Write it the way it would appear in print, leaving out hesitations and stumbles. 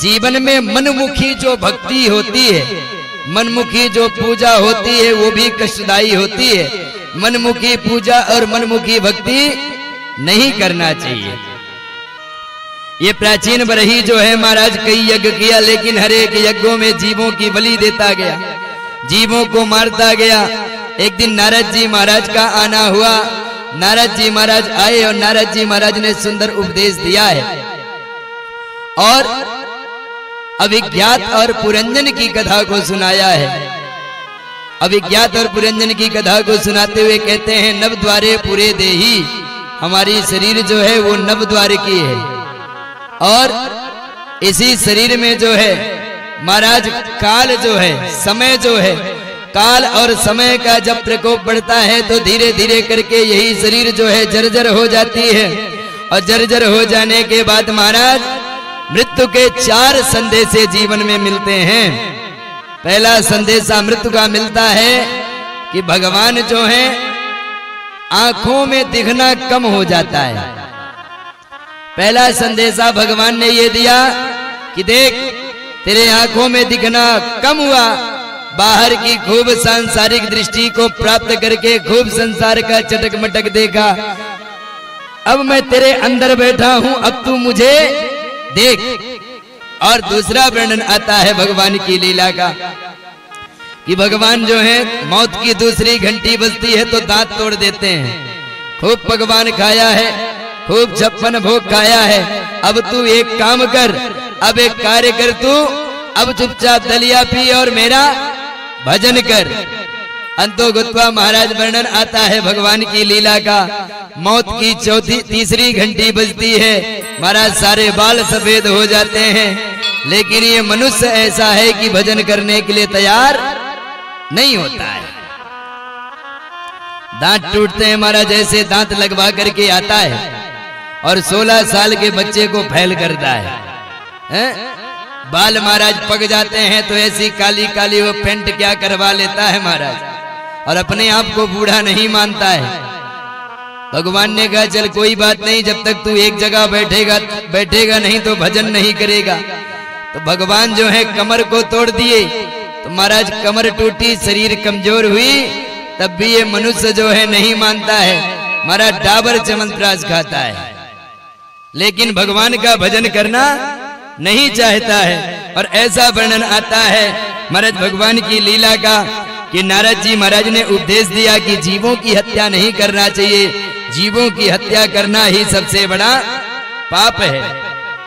जीवन में मनमुखी जो भक्ति होती है, मनमुखी जो पूजा होती है वो भी कष्टदायी होती है। मनमुखी पूजा और मनमुखी भक्ति नहीं करना चाहिए। ये प्राचीन बरही जो है महाराज कई यज्ञ किया, लेकिन हर एक यज्ञों में जीवों की बलि देता गया, जीवों को मारता गया। एक दिन नारद जी महाराज का आना हुआ। नारद जी महाराज आए और नारद जी महाराज ने सुंदर उपदेश दिया है और अभिज्ञात और पुरंजन की कथा को सुनाया है। अभिज्ञात और पुरंजन की कथा को सुनाते हुए कहते हैं, नव द्वारे पूरे देही, हमारी शरीर जो है वो नव द्वार की है और इसी शरीर में जो है महाराज काल जो है, समय जो है, काल और समय का जब प्रकोप बढ़ता है तो धीरे धीरे करके यही शरीर जो है जर्जर हो जाती है और जर्जर हो जाने के बाद महाराज मृत्यु के 4 संदेशे जीवन में मिलते हैं। पहला संदेशा मृत्यु का मिलता है कि भगवान जो है आंखों में दिखना कम हो जाता है। पहला संदेशा भगवान ने ये दिया कि देख तेरे आंखों में दिखना कम हुआ, बाहर की खूब सांसारिक दृष्टि को प्राप्त करके खूब संसार का चटक मटक देखा, अब मैं तेरे अंदर बैठा हूं, अब तू मुझे देख। और दूसरा वर्णन आता है भगवान की लीला का कि भगवान जो है मौत की दूसरी घंटी बजती है तो दांत तोड़ देते हैं। खूब भगवान खाया है, खूब 56 भोग खाया है, अब तू एक काम कर, अब एक कार्य कर, तू अब चुपचाप दलिया पी और मेरा भजन कर। अंतो गुत्वा महाराज वर्णन आता है भगवान की लीला का। मौत की तीसरी घंटी बजती है, महाराज सारे बाल सफेद हो जाते हैं, लेकिन ये मनुष्य ऐसा है कि भजन करने के लिए तैयार नहीं होता है। दांत टूटते हैं महाराज, जैसे दांत लगवा करके आता है और 16 साल के बच्चे को फैल करता है। बाल महाराज पक जाते हैं तो ऐसी काली काली वो पेंट क्या करवा लेता है महाराज, और अपने आप को बूढ़ा नहीं मानता है। भगवान ने कहा चल कोई बात नहीं, जब तक तू एक जगह बैठेगा नहीं तो भजन नहीं करेगा। तो भगवान जो है कमर को तोड़ दिए, तो महाराज कमर टूटी, शरीर कमजोर हुई, तब भी ये मनुष्य जो है नहीं मानता है, महाराज डाबर च्यवनप्राश खाता है, लेकिन भगवान का भजन करना नहीं चाहता है। और ऐसा वर्णन आता है महाराज भगवान की लीला का कि नारद जी महाराज ने उपदेश दिया कि जीवों की हत्या नहीं करना चाहिए, जीवों की हत्या करना ही सबसे बड़ा पाप है।